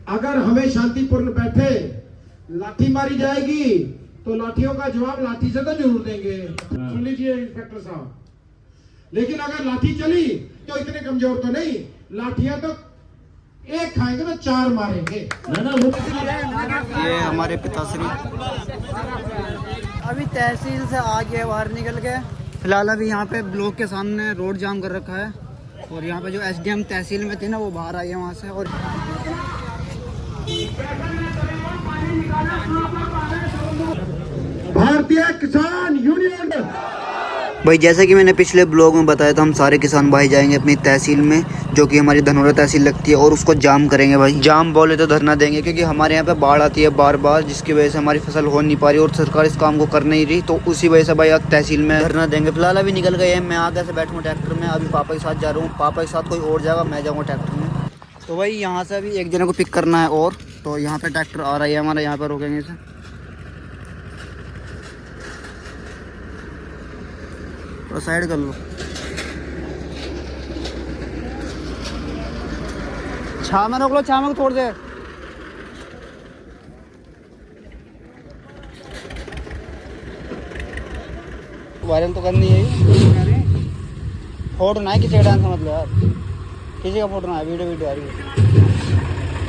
अगर हमें शांतिपूर्ण बैठे लाठी मारी जाएगी तो लाठियों का जवाब लाठी से तो जरूर देंगे। सुन लीजिए इंस्पेक्टर साहब, लेकिन अगर लाठी चली तो इतने कमजोर तो नहीं, लाठियां तो एक खाएंगे तो चार मारेंगे। ये हमारे पिताश्री अभी तहसील से आ गए बाहर निकल के। फिलहाल अभी यहाँ पे ब्लॉक के सामने रोड जाम कर रखा है और यहाँ पे जो एसडीएम तहसील में थे ना वो बाहर आई है वहाँ से। और भारतीय किसान यूनियन भाई जैसा कि मैंने पिछले ब्लॉग में बताया था, हम सारे किसान भाई जाएंगे अपनी तहसील में जो कि हमारी धनौरा तहसील लगती है और उसको जाम करेंगे। भाई जाम बोले तो धरना देंगे क्योंकि हमारे यहाँ पे बाढ़ आती है बार बार, जिसकी वजह से हमारी फसल हो नहीं पा रही और सरकार इस काम को कर नहीं रही, तो उसी वजह से भाई आज तहसील में धरना देंगे। फिलहाल अभी निकल गए हैं, मैं आगे से बैठूँगा ट्रैक्टर में, अभी पापा के साथ जा रहा हूँ, पापा के साथ कोई और जाएगा, मैं जाऊँगा ट्रैक्टर में। तो भाई यहाँ से अभी एक जने को पिक करना है और तो यहाँ पे ट्रैक्टर आ रहा है हमारा, यहाँ पर रोकेंगे इसे। तो साइड कर लो, छा में रोक लो, छा में तोड़ दे। वायरल तो करनी है, फोटो ना है किसी का डांस मतलब यार, किसी का फोटो ना है, वीडियो आ रही है।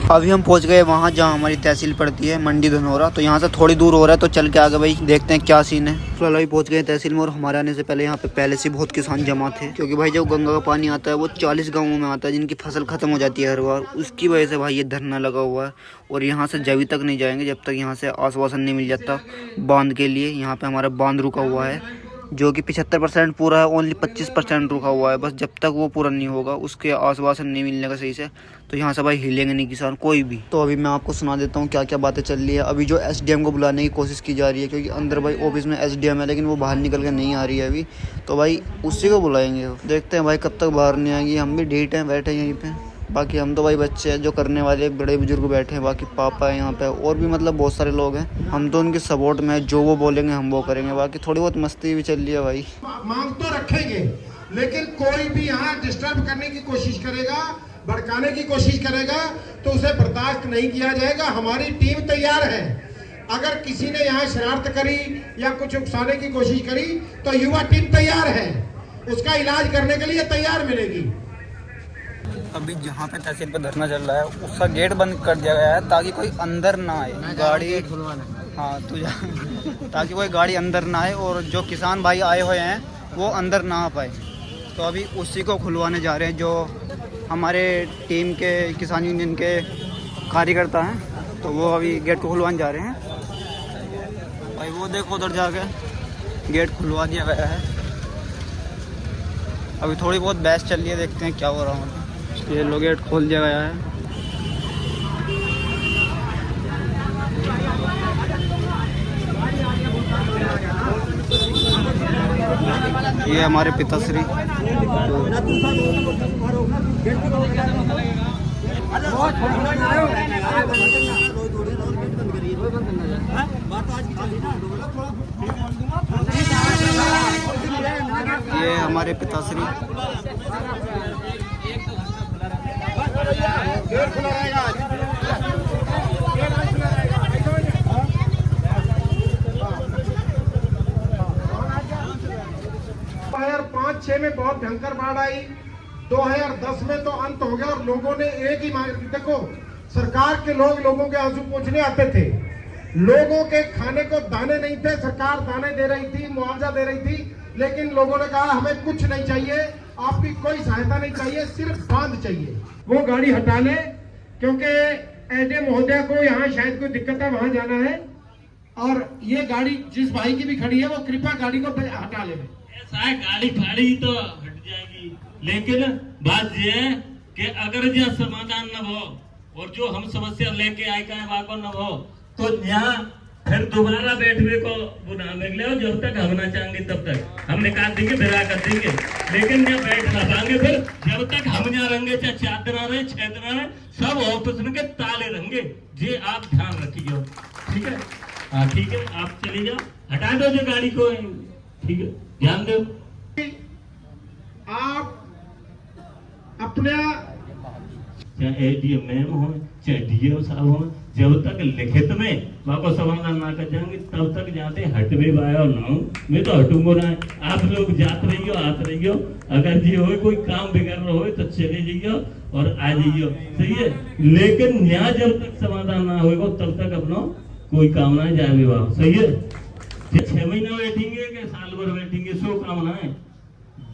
अभी हम पहुंच गए वहाँ जहाँ हमारी तहसील पड़ती है, मंडी धनौरा। तो यहाँ से थोड़ी दूर हो रहा है तो चल के आगे भाई देखते हैं क्या सीन है। फिलहाल अभी पहुंच गए तहसील में और हमारे आने से पहले यहाँ पे पहले से बहुत किसान जमा थे, क्योंकि भाई जब गंगा का पानी आता है वो 40 गाँवों में आता है जिनकी फसल खत्म हो जाती है हर बार, उसकी वजह से भाई ये धरना लगा हुआ है। और यहाँ से जभी तक नहीं जाएंगे जब तक यहाँ से आश्वासन नहीं मिल जाता बांध के लिए। यहाँ पे हमारा बांध रुका हुआ है जो कि 75% पूरा है, ओनली 25% रुका हुआ है। बस जब तक वो पूरा नहीं होगा, उसके आश्वासन नहीं मिलने का सही से, तो यहाँ से भाई हिलेंगे नहीं किसान कोई भी। तो अभी मैं आपको सुना देता हूँ क्या क्या बातें चल रही है। अभी जो एसडीएम को बुलाने की कोशिश की जा रही है, क्योंकि अंदर भाई ऑफिस में एसडीएम है लेकिन वो बाहर निकल के नहीं आ रही है अभी, तो भाई उसी को बुलाएंगे। देखते हैं भाई कब तक बाहर नहीं आएगी। हम भी ढीठ हैं, बैठे यहीं पे। बाकी हम तो भाई बच्चे हैं जो करने वाले, बड़े बुजुर्ग बैठे हैं, बाकी पापा है यहाँ पे और भी मतलब बहुत सारे लोग हैं। हम तो उनके सपोर्ट में है, जो वो बोलेंगे हम वो करेंगे। बाकी थोड़ी बहुत मस्ती भी चल रही है भाई। मांग तो रखेंगे, लेकिन कोई भी यहाँ डिस्टर्ब करने की कोशिश करेगा, भड़काने की कोशिश करेगा तो उसे बर्दाश्त नहीं किया जाएगा। हमारी टीम तैयार है। अगर किसी ने यहाँ शरारत करी या कुछ उकसाने की कोशिश करी तो युवा टीम तैयार है, उसका इलाज करने के लिए तैयार मिलेगी। अभी जहाँ पे तहसील पे धरना चल रहा है उसका गेट बंद कर दिया गया है ताकि कोई अंदर ना आए, गाड़ी हाँ तो ताकि कोई गाड़ी अंदर ना आए और जो किसान भाई आए हुए हैं वो अंदर ना आ पाए। तो अभी उसी को खुलवाने जा रहे हैं जो हमारे टीम के किसान यूनियन के कार्यकर्ता हैं, तो वो अभी गेट को खुलवाने जा रहे हैं। भाई वो देखो उधर जाके गेट खुलवा दिया गया है। अभी थोड़ी बहुत बहस चल रही है, देखते हैं क्या हो रहा है। ये लो गेट खोल दिया गया है। ये हमारे पिताश्री ये हमारे पिताश्री पाँच छह में बहुत भयंकर बाढ़ आई, 2010 में तो अंत हो गया और लोगों ने एक ही मांग। देखो सरकार के लोग लोगों के आंसू पोंछने आते थे, लोगों के खाने को दाने नहीं थे, सरकार दाने दे रही थी, मुआवजा दे रही थी, लेकिन लोगों ने कहा हमें कुछ नहीं चाहिए, आपकी कोई सहायता नहीं चाहिए, सिर्फ बांध चाहिए। वो गाड़ी हटा ले क्योंकि एसडीएम महोदय को यहाँ शायद कोई दिक्कत है, वहां जाना है। और ये गाड़ी जिस भाई की भी खड़ी है वो कृपया गाड़ी को हटा ले। ऐसा है गाड़ी फाड़ी तो हट जाएगी, लेकिन बात ये है कि अगर जो समाधान न हो और जो हम समस्या लेके आए का वाको न हो तो यहाँ फिर दोबारा बैठने को बुला ले, जब तक हम ना चाहेंगे तब तक हम निकाल देंगे, बिरा कर देंगे, लेकिन यहाँ बैठ ना पाएंगे। फिर जब तक हम यहाँ रहेंगे, चाहे 4 दिन रहे 6 दिन रहे, सब ऑफिस में के ताले रहेंगे। ये आप ध्यान रखिए, ठीक है? हाँ ठीक है, आप चले जाओ, हटा दो जो गाड़ी को, ठीक है? ध्यान दो। आप अपना चाहे एडीएम मैम हो, चाहे डीएम साहब हो, जब तक लिखित में वाको समाधान ना कर जाएंगे तब तक जाते हटवे बायो ना। मैं तो हटूंगा ना। आप लोग जात रहियो, आत रहियो। अगर जी हो कोई काम बिगड़ रहा हो तो चले जाइयो और आ जाइयो, सही है। लेकिन न्याय जब तक समाधान ना होगा तब तक अपना कोई काम ना जाए विवाह, सही है। 6 महीना बैठेंगे कि साल भर बैठेंगे, सो काम ना है।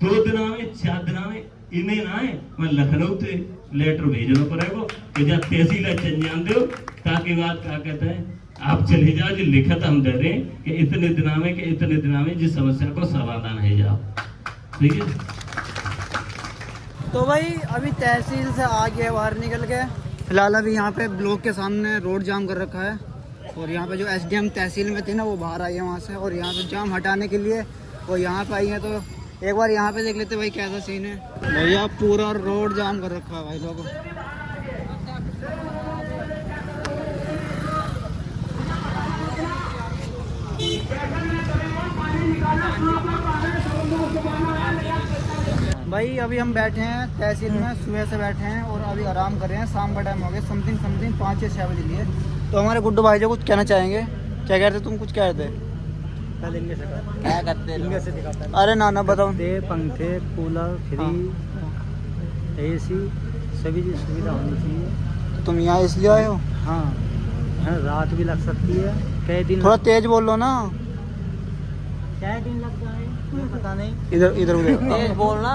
2 दिन में 4 दिन में इन्हें ना है। मैं लखनऊ से लेटर भेजना पड़ेगा कि जब तहसील चल जान दो, ताकि बात क्या कहते हैं आप चले जाओ, जो लिखत हम दे रहे हैं कि इतने दिन में कि इतने दिन में जिस समस्या को समाधान है जाओ, ठीक है। तो भाई अभी तहसील से आ गए, बाहर निकल के फिलहाल अभी यहाँ पे ब्लॉक के सामने रोड जाम कर रखा है। और यहाँ पे जो एसडीएम तहसील में थे ना वो बाहर आई है वहाँ से, और यहाँ पे जाम हटाने के लिए वो यहाँ पे आई है। तो एक बार यहाँ पे देख लेते भाई कैसा सीन है। भैया पूरा रोड जाम कर रखा है भाई लोगों। भाई अभी हम बैठे हैं तहसील में, सुबह से बैठे हैं और अभी आराम कर रहे हैं। शाम का टाइम हो गया, समथिंग 5 या 6 बजे लिए। तो हमारे गुड्डू भाई जो कुछ कहना चाहेंगे। क्या कह रहे थे तुम, कुछ कह रहे थे? क्या करते हैं? अरे ना ना बताओ। पंखे, कूलर, फ्रिज, एसी सभी चीज सुविधा होनी चाहिए। तो तुम यहाँ इसलिए आए हो? हाँ, रात भी लग सकती है। कई दिन थोड़ा तेज बोलो ना। क्या दिन लग जाए पता नहीं। इधर इधर उधर तेज बोलना।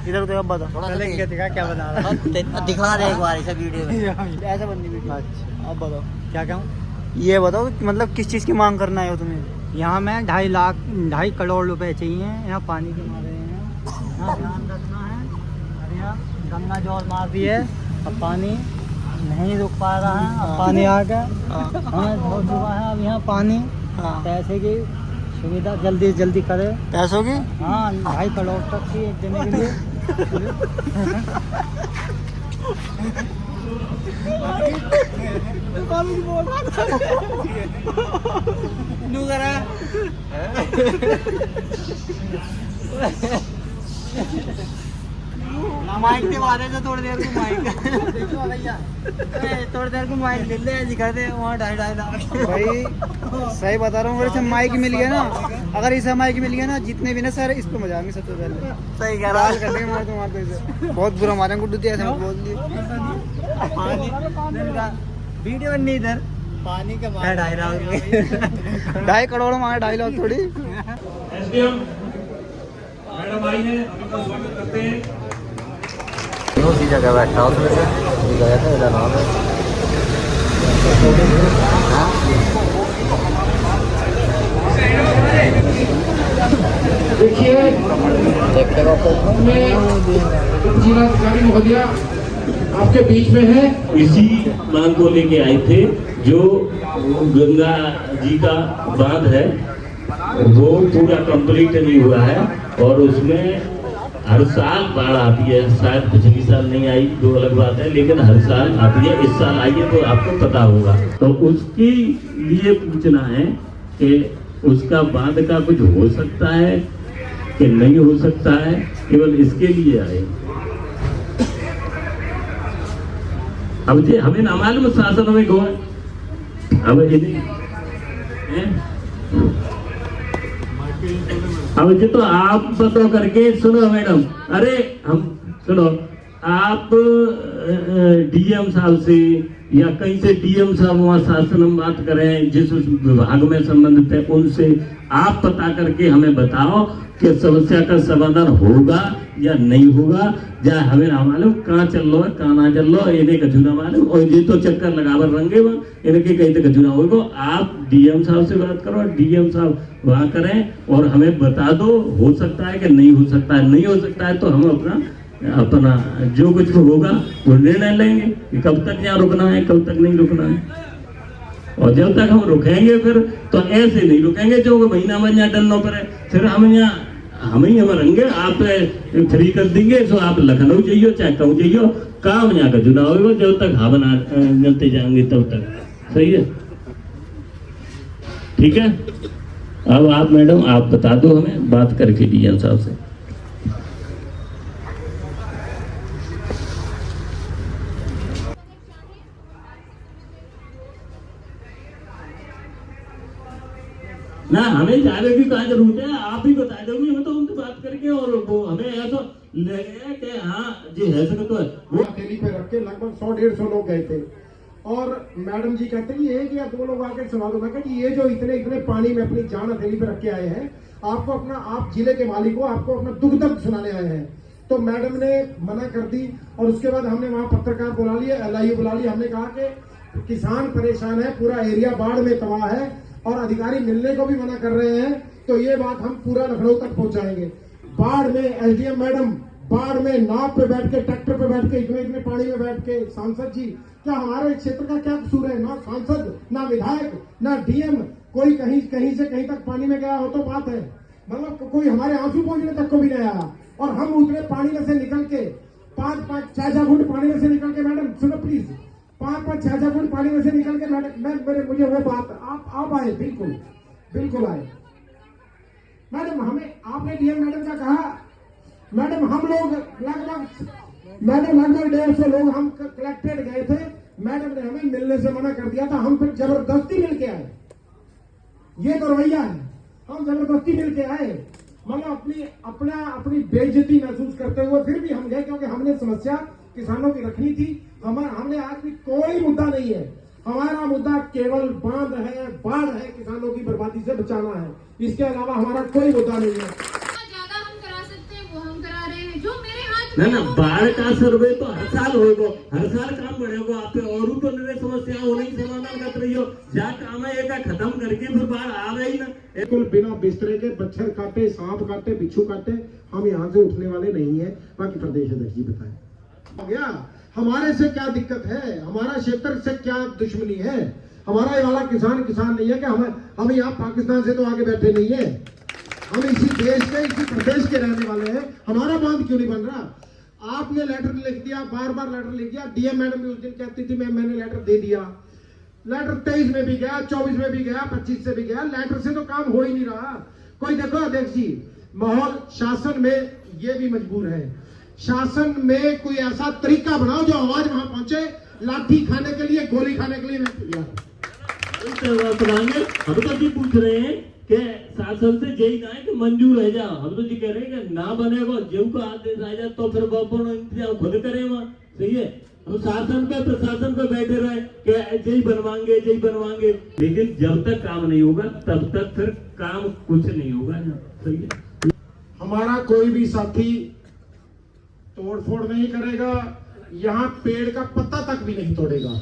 इधर उधर अब बताओ। क्या बता रहा दिखा रहे एक बार ऐसा वीडियो में ऐसा बननी वीडियो। अच्छा अब बताओ क्या कहूँ। ये बताओ मतलब किस चीज़ की मांग करना है तुम्हें? यहाँ में 2.5 करोड़ रुपए चाहिए। यहाँ पानी के मारे हैं, यहाँ ध्यान रखना है। और यहाँ गंगा जोर मार दी है, अब पानी नहीं रुक पा रहा है। अब पानी आ गया, हमें बहुत हुआ है। अब यहाँ पानी पैसे की सुविधा जल्दी से जल्दी करे। पैसों की? हाँ, 2.5 करोड़ तक की एक दिन के लिए। माइक के बारे में थोड़ी देर को माइक देखो भैया, थोड़ी देर को माइक ले ले दिखा दे वहाँ 2.5 लाख। भाई सही बता रहा हूँ, अगर इसे माइक मिल गया ना, अगर इसे माइक मिल गया ना, जितने भी ना सर इस पे मजा आएंगे सबसे पहले। सही कह रहा करने मारते इसे बहुत बुरा मारे गुड्डू दिया ऐसे बोल दिए। वीडियो नहीं इधर पानी का 2.5 लाख 2.5 करोड़ मारे 2.5 लाख थोड़ी। एसडीएम मैडम आई है, उनका स्वागत करते हैं। उसी जगह बैठा उसमें से गया था इधर नाम है। देखिए जिलाधिकारी महोदय आपके बीच में है। इसी बांध को लेके आए थे, जो गंगा जी का बांध है वो पूरा कंप्लीट नहीं हुआ है और उसमें हर साल बाढ़ आती है। शायद पिछली साल नहीं आई, दो अलग बात है, लेकिन हर साल आती है। इस साल आई है तो आपको पता होगा। तो उसके लिए पूछना है कि उसका बांध का कुछ हो सकता है कि नहीं हो सकता है, केवल इसके लिए आए। अब जी हमें ना मालूम शासन में कौन, अब अब जी तो आप पता करके सुनो मैडम। अरे हम सुनो, आप डीएम साहब से या कहीं से डीएम साहब वहाँ शासन हम बात करें, जिस विभाग में संबंधित है उनसे आप पता करके हमें बताओ कि समस्या का समाधान होगा या नहीं होगा। या हमें ना मालूम कहाँ चल लो है कहाँ ना चल लो, इन्हें कछु ना मालूम और ये तो चक्कर लगावर रंगे इनके कहीं तक कछु ना होगा। आप डीएम साहब से बात करो, डीएम साहब वहाँ करें और हमें बता दो हो सकता है कि नहीं हो सकता है। नहीं हो सकता है तो हम अपना जो कुछ होगा वो निर्णय लेंगे कि कब तक यहाँ रुकना है कब तक नहीं रुकना है। और जब तक हम रुकेंगे फिर तो ऐसे नहीं रुकेंगे जो महीना में यहाँ डलना पड़े, फिर हम यहाँ हम ही रहेंगे। आप फ्री कर देंगे तो आप लखनऊ जाइयो चाहे कहूँ जाइयो, काम यहाँ का चुनाव होगा जब तक हवन जलते जाएंगे तब तक। सही है, ठीक है। अब आप मैडम आप बता दो हमें बात करके डीएम साहब से। ना हमें जाने की क्या जरूरत है, आप ही बता दोगे हमें तो उनसे बात करके, और वो हमें ऐसा लगे कि हाँ जी है सके तो है वो हथेली पे रख के लगभग 100-150 लोग गए थे। और मैडम जी कहते हैं एक या दो लोग आके सवाल होगा कि ये जो इतने इतने पानी में अपनी जान हथेली पे रख के आए हैं, आपको अपना, आप जिले के मालिक हो, आपको अपना दुख दर्द सुनाने आए हैं। तो मैडम ने मना कर दी और उसके बाद हमने वहां पत्रकार बुला लिए, LIU बुला लिए। हमने कहा कि किसान परेशान है, पूरा एरिया बाढ़ में तबाह है और अधिकारी मिलने को भी मना कर रहे हैं, तो ये बात हम पूरा लखनऊ तक पहुंचाएंगे। बाढ़ में SDM मैडम बाढ़ में नाव पे बैठ के, ट्रैक्टर पे बैठ के, इतने इतने पानी में बैठ के, सांसद जी क्या हमारे क्षेत्र का क्या कसूर है? ना सांसद, ना विधायक, ना DM, कोई कहीं कहीं से कहीं तक पानी में गया हो तो बात है, मतलब कोई हमारे आंसू पहुंचने तक को भी नहीं आया। और हम उतने पानी में से निकल के 5-5 6 फुट पानी में से निकल के, मैडम सुनो प्लीज, 5-5 6 फुट पानी में से निकल के मैडम मुझे वो बात आप आए, बिल्कुल बिल्कुल आए मैडम। हमें आपने DM मैडम का कहा, मैडम हम लोग लगभग 150 लोग हम कलेक्टेड गए थे, मैडम ने हमें मिलने से मना कर दिया था। हम फिर जबरदस्ती मिल के आए, ये तो रवैया है, हम जबरदस्ती मिल के आए, मतलब अपनी बेइज्जती महसूस करते हुए फिर भी हम गए, क्योंकि हमने समस्या किसानों की रखनी थी। हमने आज भी कोई मुद्दा नहीं है, हमारा मुद्दा केवल बांध है, बाढ़ है, किसानों की बर्बादी से बचाना है, इसके अलावा हमारा कोई मुद्दा नहीं है। ज्यादा हम करा सकते हैं वो हम करा रहे हैं, जो मेरे हाथ ना बाढ़ का सर्वे तो हर साल होगा, हर साल काम बढ़ेगा आप पे, और तो नए समस्या हो नहीं समाधान कर रही हो, जा काम है एक खत्म करके फिर बाढ़ आ रही ना। बिल्कुल बिना बिस्तरे के मच्छर काटे, सांप काटे, बिच्छू काटे, हम यहाँ से उठने वाले नहीं है। बाकी प्रदेश अध्यक्ष जी बताएं, हो गया हमारे से क्या दिक्कत है, हमारा क्षेत्र से क्या दुश्मनी है? हमारा ये वाला किसान नहीं है कि हम यहाँ पाकिस्तान से तो आगे बैठे नहीं है, हम इसी देश के, इसी प्रदेश के रहने वाले हैं। हमारा बांध क्यों नहीं बन रहा? आपने लेटर लिख दिया, बार लेटर लिख दिया। DM मैडम भी उस दिन कहती थी मैंने लेटर दे दिया, लेटर 23 में भी गया, 24 में भी गया, 25 से भी गया, लेटर से तो काम हो ही नहीं रहा। कोई देखो अध्यक्ष जी, माहौल शासन में ये भी मजबूर है, शासन में कोई ऐसा तरीका बनाओ जो आवाज वहां पहुंचे, लाठी खाने के लिए, गोली खाने के लिए मैं हम तो जी पूछ रहे हैं कि शासन से यही ना है कि मंजूर है जा, हम तो जी कह रहे हैं कि ना बनेगा जेऊ का आदेश आ जाए तो फिर वो इंतजाम खुद करें वहाँ, सही है। हम शासन पे प्रशासन पे बैठे रहे कि यही बनवाएंगे, लेकिन जब तक काम नहीं होगा तब तक फिर काम कुछ नहीं होगा ना, सही है। हमारा कोई भी साथी तोड़फोड़ नहीं करेगा, यहाँ पेड़ का पत्ता तक भी नहीं तोड़ेगा,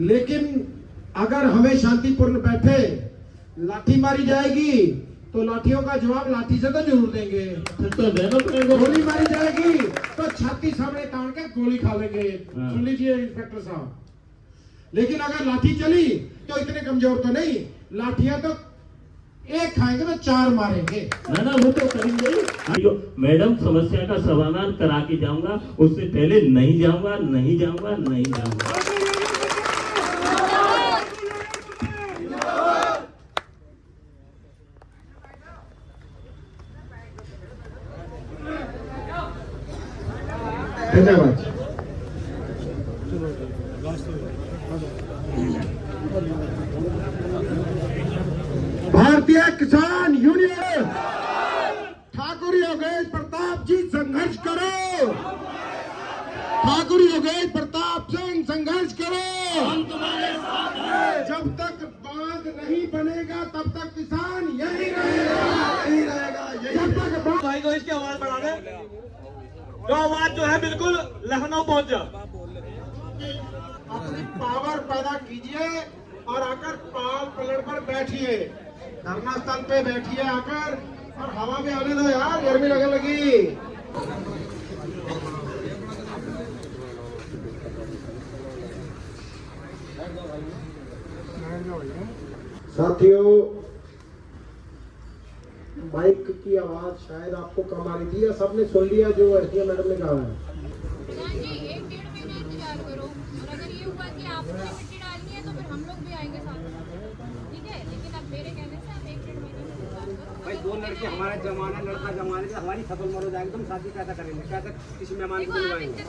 लेकिन अगर हमें शांतिपूर्ण बैठे लाठी मारी जाएगी तो लाठियों का जवाब लाठी से तो जरूर देंगे, तो गोली मारी जाएगी तो छाती सामने तान के गोली खा लेंगे। सुन लीजिए इंस्पेक्टर साहब, लेकिन अगर लाठी चली तो इतने कमजोर तो नहीं, लाठियां तो एक खाएंगे तो 4 मारेंगे ना वो तो करेंगे। मैडम समस्या का समाधान करा के जाऊंगा, उससे पहले नहीं जाऊंगा। धन्यवाद। भारतीय किसान यूनियन ठाकुर योगेश प्रताप जी संघर्ष करो, ठाकुर योगेश प्रताप सिंह संघर्ष करो। हम तुम्हारे साथ हैं। जब तक बांध नहीं बनेगा तब तक किसान यही रहेगा। जब तक भाई को इसकी आवाज बढ़ा दे, जो आवाज जो है बिल्कुल लखनऊ पहुंच जा। अपनी पावर पैदा कीजिए और आकर पाल पलट पर बैठिए, धरना स्थल पे बैठिए आकर, और हवा में आने दो यार, गर्मी लगने लगी। साथियों, माइक की आवाज शायद आपको कम आ रही थी, या सबने सुन लिया जो SDM मैडम ने कहा है? जी 1-1.5 महीना इंतजार करो, और अगर ये हुआ कि आपको मिट्टी डालनी है तो फिर हम लोग भी आएंगे साथ में, ठीक है। लेकिन अब मेरे कहने से आप 1-1.5 महीने इंतजार करो। भाई 2 लड़के हमारा जमाना, लड़का जमाने से हमारी फसल मरो जाएगी, तुम शादी कैसा करेंगे, कैसे किसी मेहमान को बुलवाएंगे?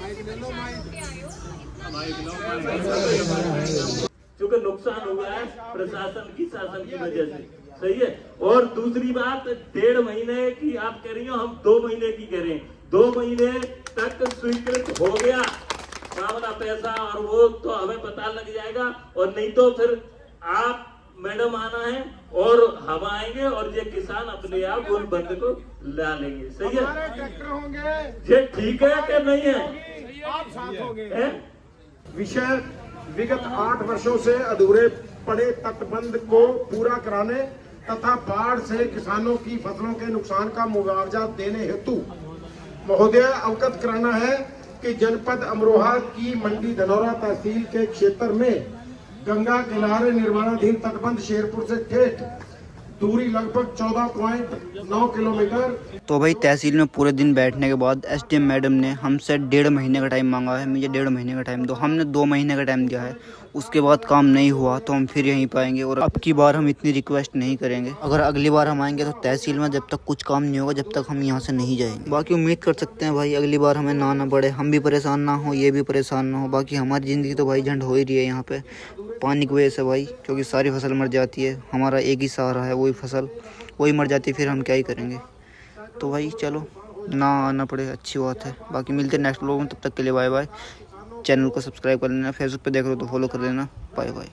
क्योंकि नुकसान हुआ है प्रशासन की, शासन की वजह से। सही है। और दूसरी बात, 1.5 महीने की आप कह रही हो, हम 2 महीने की कह रहे हैं। 2 महीने तक स्वीकृत हो गया मामला पैसा, और वो तो हमें पता लग जाएगा, और नहीं तो फिर आप मैडम आना है और हम आएंगे और ये किसान अपने आप उन बंद को ला लेंगे। सही है, हमारे ट्रैक्टर होंगे, ये ठीक है कि नहीं है? आप साथ होंगे। हैं? विषय विगत 8 वर्षों से अधूरे पड़े तटबंध को पूरा कराने तथा बाढ़ से किसानों की फसलों के नुकसान का मुआवजा देने हेतु महोदय अवगत कराना है कि जनपद अमरोहा की मंडी धनौरा तहसील के क्षेत्र में गंगा किनारे निर्माणाधीन तटबंध शेरपुर से ठेठ दूरी लगभग 14.9 किलोमीटर। तो भाई तहसील में पूरे दिन बैठने के बाद एसडीएम मैडम ने हमसे 1.5 महीने का टाइम मांगा है। मुझे 1.5 महीने का टाइम दो। हमने 2 महीने का टाइम दिया है, उसके बाद काम नहीं हुआ तो हम फिर यहीं पाएंगे। और अब की बार हम इतनी रिक्वेस्ट नहीं करेंगे। अगर अगली बार हम आएंगे तो तहसील में जब तक कुछ काम नहीं होगा, जब तक हम यहाँ से नहीं जाएंगे। बाकी उम्मीद कर सकते हैं भाई अगली बार हमें ना पड़े, हम भी परेशान ना हो, ये भी परेशान ना हो। बाकी हमारी ज़िंदगी तो भाई झंड हो ही रही है यहाँ पे पानी की वजह से भाई, क्योंकि सारी फसल मर जाती है। हमारा एक ही सहारा है, वही फसल, वही मर जाती है, फिर हम क्या ही करेंगे। तो भाई चलो, ना आना पड़े अच्छी बात है। बाकी मिलते हैं नेक्स्ट व्लॉग में, तब तक के लिए बाय बाय। चैनल को सब्सक्राइब कर लेना, फेसबुक पे देख रहे हो तो फॉलो कर लेना। Bye bye.